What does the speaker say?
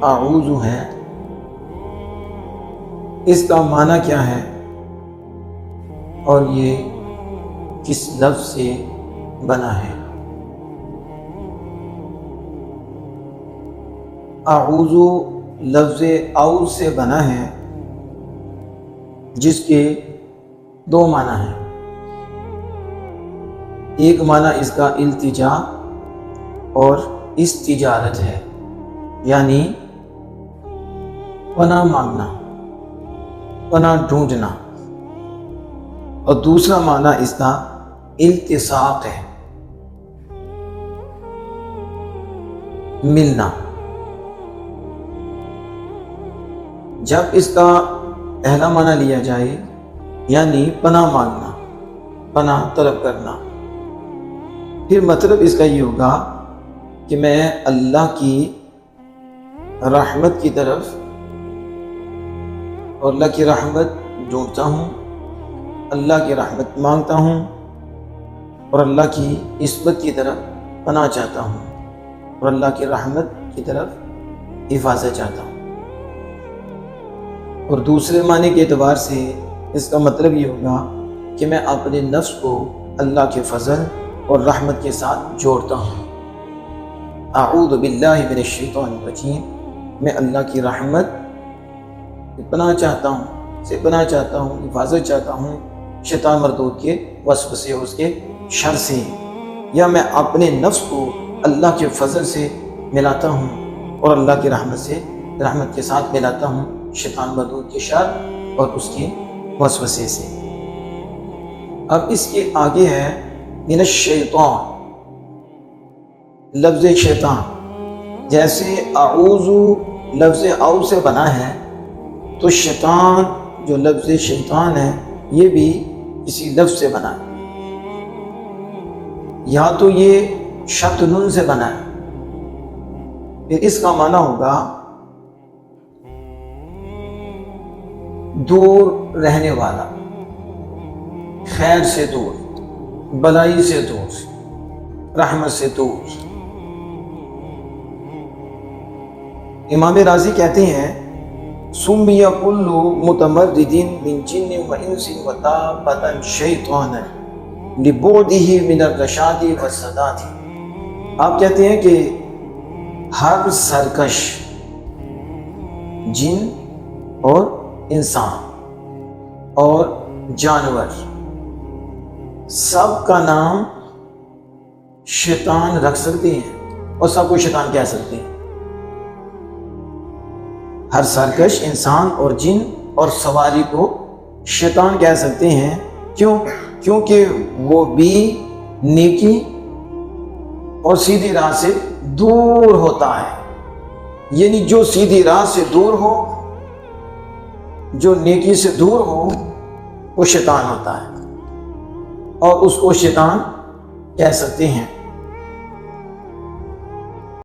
اعوذ ہے، اس کا معنی کیا ہے اور یہ کس لفظ سے بنا ہے؟ اعوذ لفظ اعوذ سے بنا ہے، جس کے دو معنی ہیں۔ ایک معنی اس کا التجا اور استجارت ہے، یعنی پناہ مانگنا، پناہ ڈھونڈنا، اور دوسرا معنی اس کا التصاق ہے، ملنا۔ جب اس کا پہلا معنی لیا جائے یعنی پناہ مانگنا، پناہ طلب کرنا، پھر مطلب اس کا یہ ہوگا کہ میں اللہ کی رحمت کی طرف اور اللہ کی رحمت ڈھونڈتا ہوں، اللہ کی رحمت مانگتا ہوں اور اللہ کی عصمت کی طرف پناہ چاہتا ہوں اور اللہ کی رحمت کی طرف حفاظت چاہتا ہوں۔ اور دوسرے معنی کے اعتبار سے اس کا مطلب یہ ہوگا کہ میں اپنے نفس کو اللہ کے فضل اور رحمت کے ساتھ جوڑتا ہوں۔ اعوذ باللہ من الشیطان الرجیم، میں اللہ کی رحمت پناہ چاہتا ہوں، حفاظت چاہتا ہوں شیطان مردود کے وسوسے، اس کے شر سے، یا میں اپنے نفس کو اللہ کے فضل سے ملاتا ہوں اور اللہ کی رحمت کے ساتھ ملاتا ہوں شیطان مردود کے شر اور اس کے وسوسے سے۔ اب اس کے آگے ہے من الشیطان، لفظ شیطان۔ جیسے اعوذ لفظ اعوذ سے بنا ہے، تو شیطان جو لفظ شیطان ہے یہ بھی کسی لفظ سے بنا ہے، یا تو یہ شطنن سے بنا ہے، پھر اس کا معنی ہوگا دور رہنے والا، خیر سے دور، بلائی سے دور، رحمت سے دور۔ امام رازی کہتے ہیں سمی کل متمرد من جن و انس و دابۃ شیطانا لبعدہ من الرشاد والسداد۔ آپ کہتے ہیں کہ ہر سرکش جن اور انسان اور جانور سب کا نام شیطان رکھ سکتے ہیں اور سب کو شیطان کہہ سکتے ہیں۔ ہر سرکش انسان اور جن اور سواری کو شیطان کہہ سکتے ہیں۔ کیونکہ وہ بھی نیکی اور سیدھی راہ سے دور ہوتا ہے، یعنی جو سیدھی راہ سے دور ہو، جو نیکی سے دور ہو، وہ شیطان ہوتا ہے اور اس کو شیطان کہہ سکتے ہیں۔